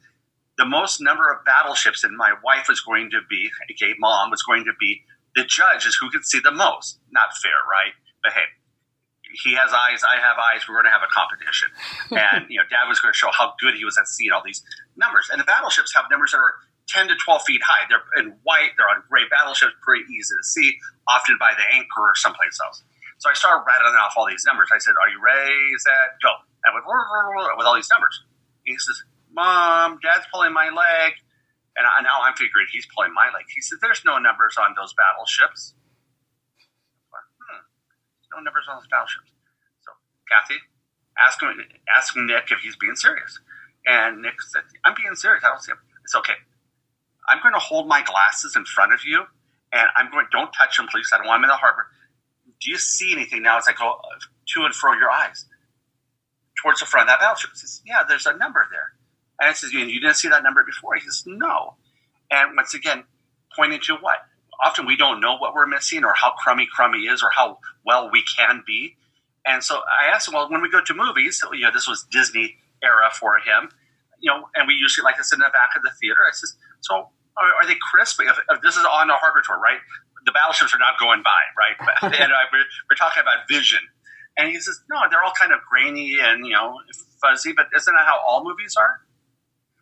the most number of battleships. And my wife was going to be, aka mom, was going to be the judge, is who could see the most. Not fair, right? But hey, he has eyes, I have eyes, we're going to have a competition. And, Dad was going to show how good he was at seeing all these numbers. And the battleships have numbers that are 10 to 12 feet high. They're in white, they're on gray battleships, pretty easy to see, often by the anchor or someplace else. So I started rattling off all these numbers. I said, are you ready, set, go. And with all these numbers. He says, Mom, Dad's pulling my leg. And now I'm figuring he's pulling my leg. He says, there's no numbers on those battleships. No numbers on those battleships. So, Kathy, ask Nick if he's being serious. And Nick said, I'm being serious. I don't see him. It's okay. I'm going to hold my glasses in front of you, and don't touch them, please. I don't want them in the harbor. Do you see anything now as I go to and fro your eyes towards the front of that battleship? He says, yeah, there's a number there. And I says, you didn't see that number before? He says, no. And once again, pointing to what? Often we don't know what we're missing or how crummy is or how well we can be. And so I asked him, well, when we go to movies, so, this was Disney era for him, and we usually like to sit in the back of the theater. I says, so are they crisp? If this is on a harbor tour, right? The battleships are not going by, right? And we're talking about vision. And he says, no, they're all kind of grainy and, fuzzy, but isn't that how all movies are?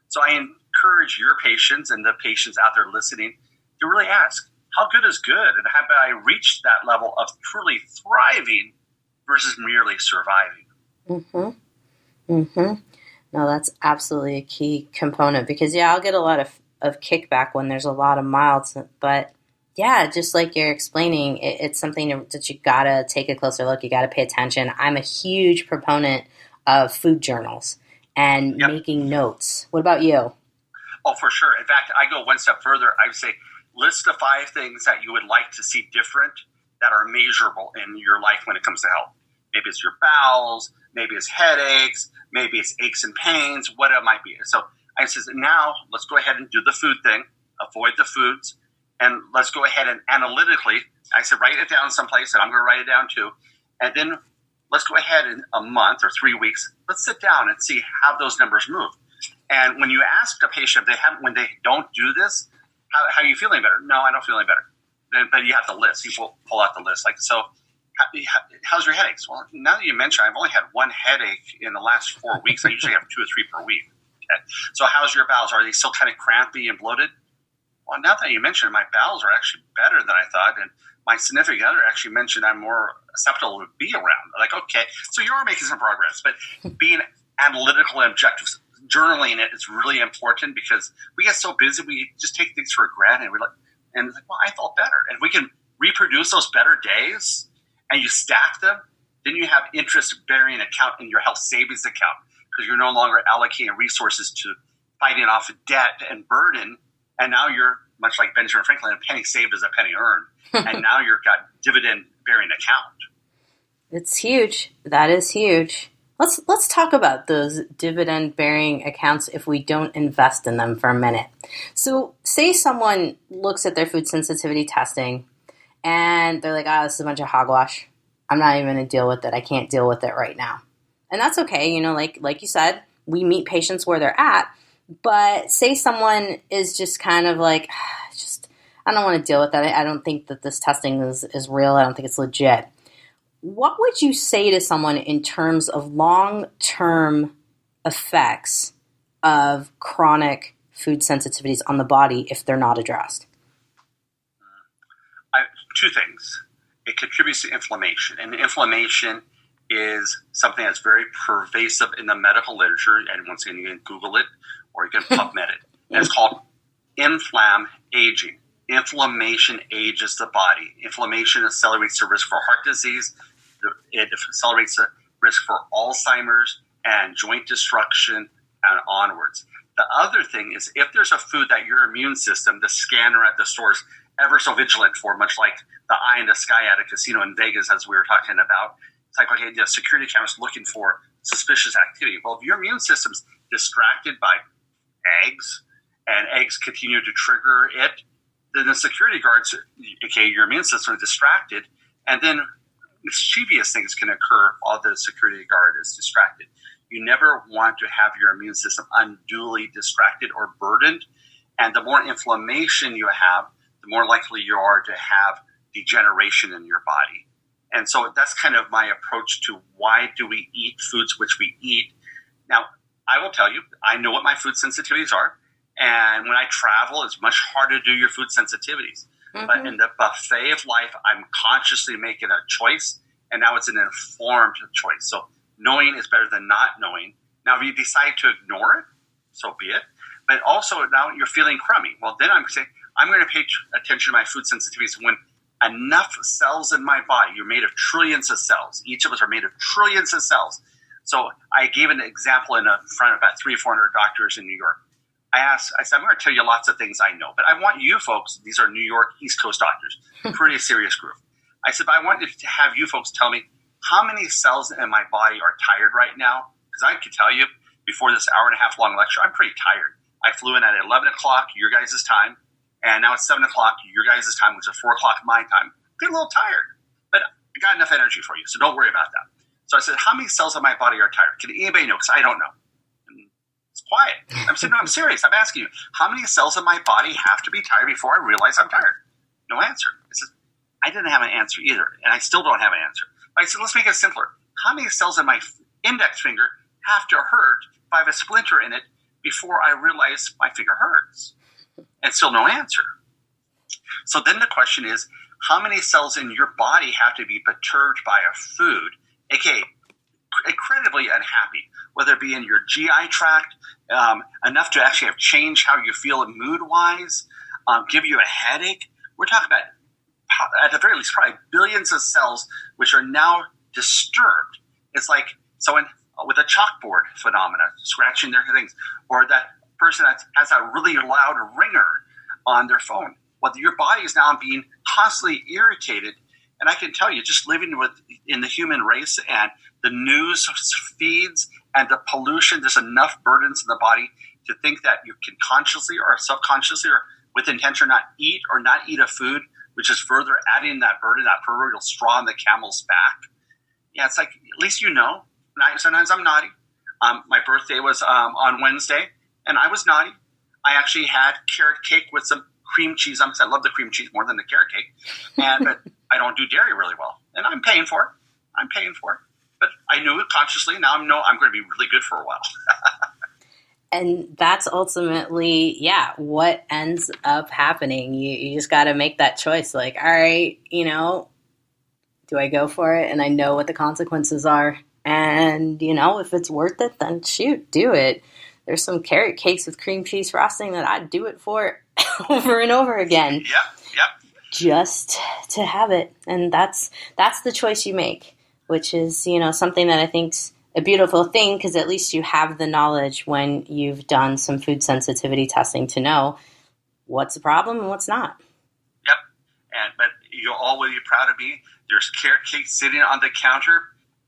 So I encourage your patients and the patients out there listening to really ask, how good is good? And have I reached that level of truly thriving versus merely surviving? No, that's absolutely a key component because, I'll get a lot of kickback when there's a lot of milds. But, just like you're explaining, it's something that you got to take a closer look. You got to pay attention. I'm a huge proponent of food journals and making notes. What about you? Oh, for sure. In fact, I go one step further. I would say, list the 5 things that you would like to see different that are measurable in your life when it comes to health. Maybe it's your bowels, maybe it's headaches, maybe it's aches and pains, what it might be. So I says, now let's go ahead and do the food thing, avoid the foods, and let's go ahead and analytically, I said, write it down someplace, and I'm going to write it down too. And then let's go ahead in a month or 3 weeks, let's sit down and see how those numbers move. And when you ask a patient when they don't do this, how are you feeling better? No, I don't feel any better. But you have the list. You pull out the list. Like, so how's your headaches? Well, now that you mention, I've only had one headache in the last 4 weeks. I usually have 2 or 3 per week. Okay. So how's your bowels? Are they still kind of crampy and bloated? Well, now that you mention, my bowels are actually better than I thought. And my significant other actually mentioned I'm more acceptable to be around. Like, okay, so you are making some progress. But being analytical and objective, journaling it is really important because we get so busy, we just take things for granted. And it's like, well, I felt better. And if we can reproduce those better days and you stack them, then you have interest-bearing account in your health savings account because you're no longer allocating resources to fighting off debt and burden. And now you're, much like Benjamin Franklin, a penny saved is a penny earned. And now you've got dividend-bearing account. It's huge. That is huge. Let's talk about those dividend-bearing accounts if we don't invest in them for a minute. So say someone looks at their food sensitivity testing and they're like, this is a bunch of hogwash. I'm not even going to deal with it. I can't deal with it right now. And that's okay. Like you said, we meet patients where they're at. But say someone is just kind of like, I don't want to deal with that. I don't think that this testing is real. I don't think it's legit. What would you say to someone in terms of long-term effects of chronic food sensitivities on the body if they're not addressed? Two things. It contributes to inflammation, and inflammation is something that's very pervasive in the medical literature. And once again, you can Google it or you can PubMed it. And it's called aging. Inflammation ages the body. Inflammation accelerates the risk for heart disease. It accelerates the risk for Alzheimer's and joint destruction and onwards. The other thing is if there's a food that your immune system, the scanner at the store, is ever so vigilant for, much like the eye in the sky at a casino in Vegas, as we were talking about. It's like, okay, the security camera's looking for suspicious activity. Well, if your immune system's distracted by eggs and eggs continue to trigger it, then the security guards, okay, your immune system is distracted, and then mischievous things can occur while the security guard is distracted. You never want to have your immune system unduly distracted or burdened, and the more inflammation you have, the more likely you are to have degeneration in your body. And so that's kind of my approach to why do we eat foods which we eat. Now, I will tell you, I know what my food sensitivities are. And when I travel, it's much harder to do your food sensitivities. Mm-hmm. But in the buffet of life, I'm consciously making a choice. And now it's an informed choice. So knowing is better than not knowing. Now, if you decide to ignore it, so be it. But also now you're feeling crummy. Well, then I'm saying, I'm going to pay attention to my food sensitivities when enough cells in my body, you're made of trillions of cells. Each of us are made of trillions of cells. So I gave an example in front of about 300 or 400 doctors in New York. I said, I'm going to tell you lots of things I know, but I want you folks, these are New York East Coast doctors, pretty serious group. I said, but I want to have you folks tell me how many cells in my body are tired right now? Because I could tell you before this hour and a half long lecture, I'm pretty tired. I flew in at 11 o'clock, your guys' time. And now it's 7 o'clock, your guys' time, which is 4 o'clock my time. I'm getting a little tired, but I got enough energy for you, so don't worry about that. So I said, how many cells in my body are tired? Can anybody know? Because I don't know. And it's quiet. I said, no, I'm serious. I'm asking you, how many cells in my body have to be tired before I realize I'm tired? No answer. I said, I didn't have an answer either, and I still don't have an answer. But I said, let's make it simpler. How many cells in my index finger have to hurt if I have a splinter in it before I realize my finger hurts? And still no answer. So then the question is, how many cells in your body have to be perturbed by a food, aka incredibly unhappy, whether it be in your GI tract, enough to actually have changed how you feel mood-wise, give you a headache? We're talking about, at the very least, probably billions of cells which are now disturbed. It's like someone with a chalkboard phenomena, scratching their things, or that person that has a really loud ringer on their phone. Well, your body is now being constantly irritated. And I can tell you, just living in the human race and the news feeds and the pollution, there's enough burdens in the body to think that you can consciously or subconsciously or with intention not eat a food, which is further adding that burden, that proverbial straw in the camel's back. Yeah, it's like, at least you know. Sometimes I'm naughty. My birthday was on Wednesday. And I was naughty. I actually had carrot cake with some cream cheese on because I love the cream cheese more than the carrot cake. But I don't do dairy really well. And I'm paying for it. But I knew it consciously. Now I know I'm going to be really good for a while. And that's ultimately, what ends up happening. You just got to make that choice. Like, all right, do I go for it? And I know what the consequences are. And, if it's worth it, then shoot, do it. There's some carrot cakes with cream cheese frosting that I'd do it for over and over again. Yep. Just to have it. And that's the choice you make, which is, something that I think's a beautiful thing because at least you have the knowledge when you've done some food sensitivity testing to know what's a problem and what's not. Yep. But you'll always be proud of me. There's carrot cake sitting on the counter.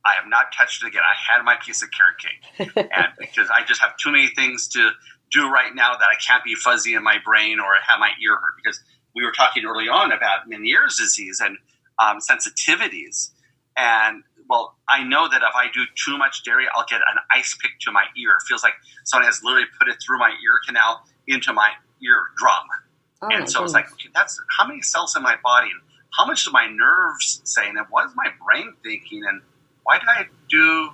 I have not touched it again. I had my piece of carrot cake. And because I just have too many things to do right now that I can't be fuzzy in my brain or have my ear hurt. Because we were talking early on about Meniere's disease and sensitivities. And, well, I know that if I do too much dairy, I'll get an ice pick to my ear. It feels like someone has literally put it through my ear canal into my eardrum. Oh, and so it's like, okay, that's how many cells in my body, and how much do my nerves saying, and what is my brain thinking, and why did I do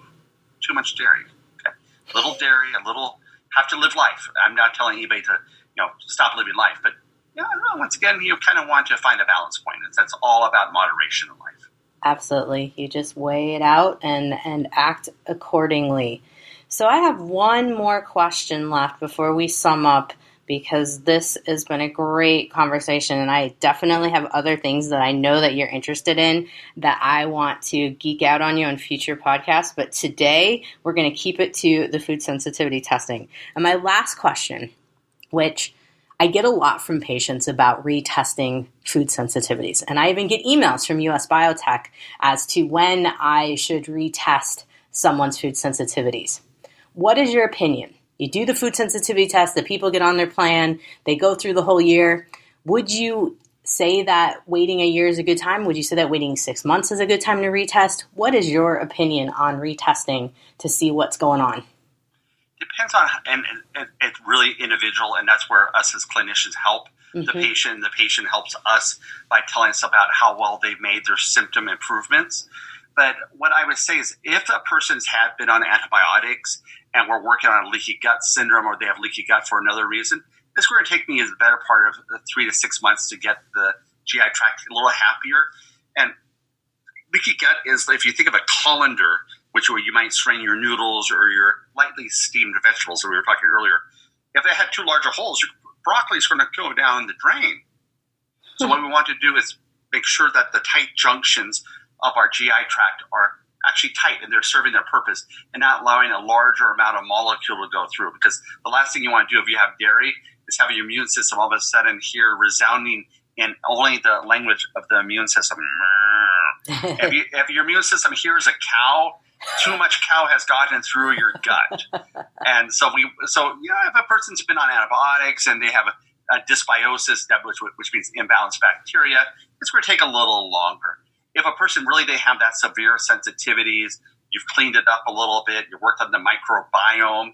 too much dairy? Okay. Little dairy, a little, have to live life. I'm not telling anybody to, stop living life, but once again, you kind of want to find a balance point. That's all about moderation in life. Absolutely. You just weigh it out and act accordingly. So I have one more question left before we sum up, because this has been a great conversation, and I definitely have other things that I know that you're interested in that I want to geek out on you on future podcasts. But today we're going to keep it to the food sensitivity testing. And my last question, which I get a lot from patients about retesting food sensitivities. And I even get emails from US Biotech as to when I should retest someone's food sensitivities. What is your opinion? You do the food sensitivity test, the people get on their plan, they go through the whole year. Would you say that waiting a year is a good time? Would you say that waiting 6 months is a good time to retest? What is your opinion on retesting to see what's going on? Depends on, and it's really individual, and that's where us as clinicians help the patient. The patient helps us by telling us about how well they've made their symptom improvements. But what I would say is, if a person's had been on antibiotics and we're working on a leaky gut syndrome, or they have leaky gut for another reason, it's going to take me the better part of 3 to 6 months to get the GI tract a little happier. And leaky gut is, if you think of a colander, which way you might strain your noodles or your lightly steamed vegetables that we were talking earlier. If it had too large holes, your broccoli is going to go down the drain. So what we want to do is make sure that the tight junctions of our GI tract are actually tight and they're serving their purpose and not allowing a larger amount of molecule to go through. Because the last thing you want to do if you have dairy is have your immune system all of a sudden hear resounding in only the language of the immune system. If your immune system hears a cow, too much cow has gotten through your gut. And so if a person's been on antibiotics and they have a dysbiosis, which means imbalanced bacteria, it's going to take a little longer. If a person really, they have that severe sensitivities, you've cleaned it up a little bit, you worked on the microbiome,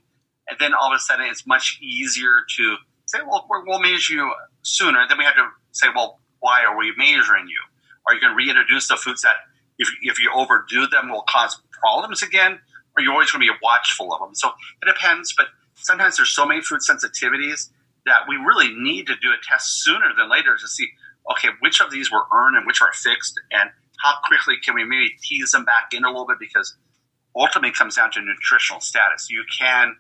and then all of a sudden it's much easier to say, well, we'll measure you sooner. Then we have to say, well, why are we measuring you? Are you going to reintroduce the foods that if you overdo them will cause problems again, or you're always going to be watchful of them? So it depends, but sometimes there's so many food sensitivities that we really need to do a test sooner than later to see, okay, which of these were earned and which are fixed, and how quickly can we maybe tease them back in a little bit, because ultimately it comes down to nutritional status. You can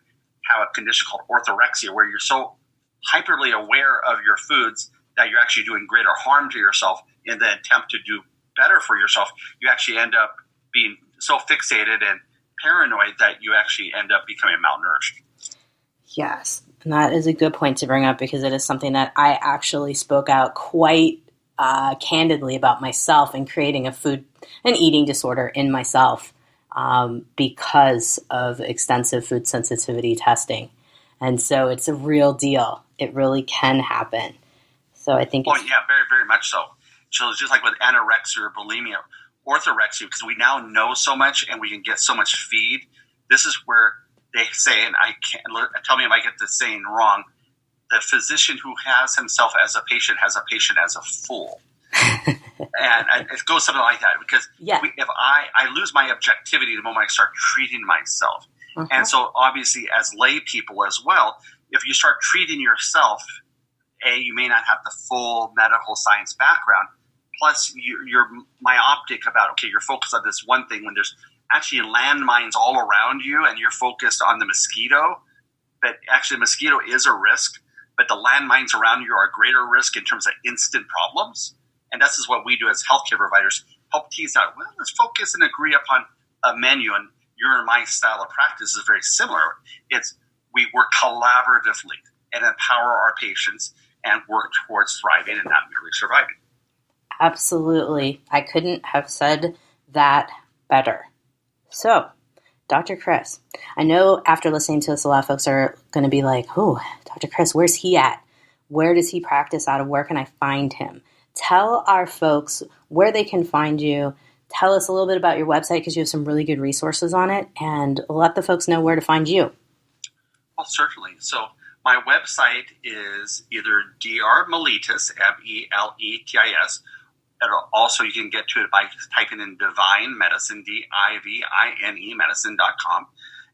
have a condition called orthorexia where you're so hyperly aware of your foods that you're actually doing greater harm to yourself in the attempt to do better for yourself. You actually end up being so fixated and paranoid that you actually end up becoming malnourished. Yes, and that is a good point to bring up, because it is something that I actually spoke out quite candidly about myself and creating an eating disorder in myself because of extensive food sensitivity testing. And so it's a real deal. It really can happen. So I think very, very much so. So it's just like with anorexia or bulimia, orthorexia, because we now know so much and we can get so much feed. This is where they say, and I can't tell me if I get the saying wrong, the physician who has himself as a patient has a patient as a fool. And it goes something like that, because if I lose my objectivity the moment I start treating myself. And so obviously as lay people as well, if you start treating yourself, you may not have the full medical science background. Plus, you're myopic about, okay, you're focused on this one thing when there's actually landmines all around you and you're focused on the mosquito. But actually, the mosquito is a risk, but the landmines around you are a greater risk in terms of instant problems. And this is what we do as healthcare providers, help tease out, well, let's focus and agree upon a menu. And your and my style of practice is very similar. It's we work collaboratively and empower our patients and work towards thriving and not merely surviving. Absolutely. I couldn't have said that better. So, Dr. Krause, I know after listening to this, a lot of folks are going to be like, oh, Dr. Krause, where's he at? Where does he practice out of? Where can I find him? Tell our folks where they can find you. Tell us a little bit about your website, because you have some really good resources on it, and let the folks know where to find you. Well, certainly. So My website is either drmeletis, Meletis, also you can get to it by typing in Divine Medicine, Divine medicine.com,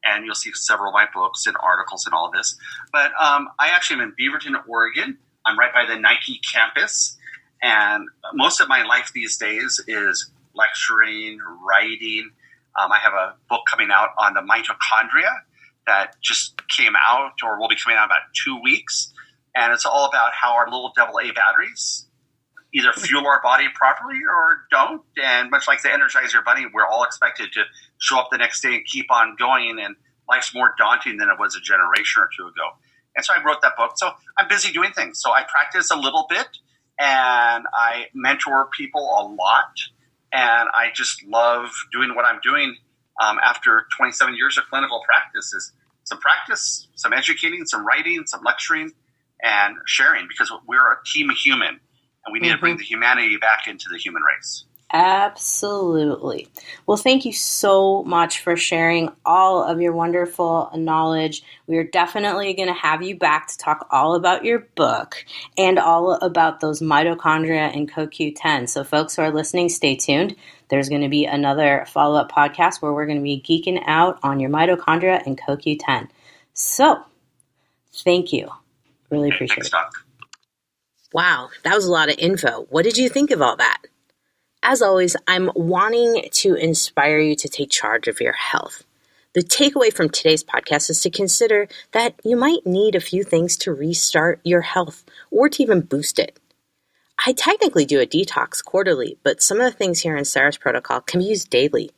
and you'll see several of my books and articles and all this. But I actually am in Beaverton, Oregon. I'm right by the Nike campus, and most of my life these days is lecturing, writing. I have a book coming out on the mitochondria that just came out or will be coming out in about 2 weeks. And it's all about how our little AA batteries either fuel our body properly or don't. And much like the Energizer Bunny, we're all expected to show up the next day and keep on going. And life's more daunting than it was a generation or two ago. And so I wrote that book. So I'm busy doing things. So I practice a little bit and I mentor people a lot. And I just love doing what I'm doing after 27 years of clinical practice. Is some practice, some educating, some writing, some lecturing, and sharing, because we're a team of human, and we need to bring the humanity back into the human race. Absolutely. Well, thank you so much for sharing all of your wonderful knowledge. We are definitely going to have you back to talk all about your book and all about those mitochondria and CoQ10. So folks who are listening, stay tuned. There's going to be another follow-up podcast where we're going to be geeking out on your mitochondria and CoQ10. So, thank you. Really appreciate it. Doc. Wow, that was a lot of info. What did you think of all that? As always, I'm wanting to inspire you to take charge of your health. The takeaway from today's podcast is to consider that you might need a few things to restart your health or to even boost it. I technically do a detox quarterly, but some of the things here in Sarah's protocol can be used daily.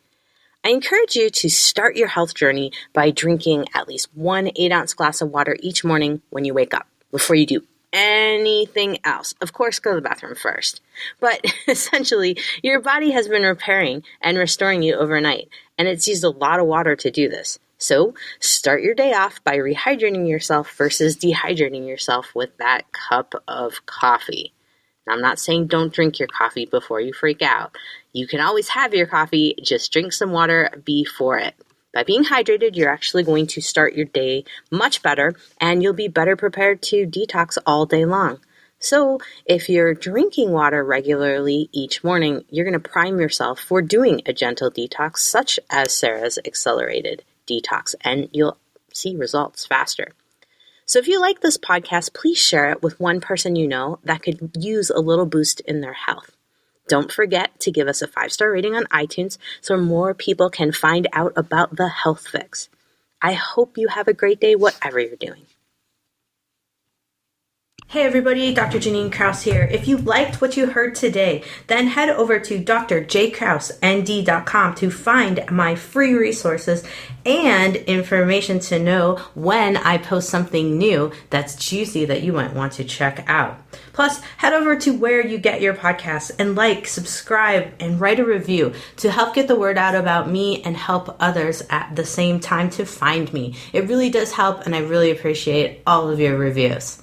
I encourage you to start your health journey by drinking at least 1 8-ounce glass of water each morning when you wake up, before you do anything else. Of course, go to the bathroom first. But essentially, your body has been repairing and restoring you overnight, and it's used a lot of water to do this. So start your day off by rehydrating yourself versus dehydrating yourself with that cup of coffee. Now, I'm not saying don't drink your coffee before you freak out. You can always have your coffee, just drink some water before it. By being hydrated, you're actually going to start your day much better, and you'll be better prepared to detox all day long. So if you're drinking water regularly each morning, you're going to prime yourself for doing a gentle detox, such as Sarah's accelerated detox, and you'll see results faster. So if you like this podcast, please share it with one person you know that could use a little boost in their health. Don't forget to give us a 5-star rating on iTunes so more people can find out about the Health Fix. I hope you have a great day, whatever you're doing. Hey everybody, Dr. Janine Krause here. If you liked what you heard today, then head over to drjkrausend.com to find my free resources and information to know when I post something new that's juicy that you might want to check out. Plus, head over to where you get your podcasts and like, subscribe, and write a review to help get the word out about me and help others at the same time to find me. It really does help, and I really appreciate all of your reviews.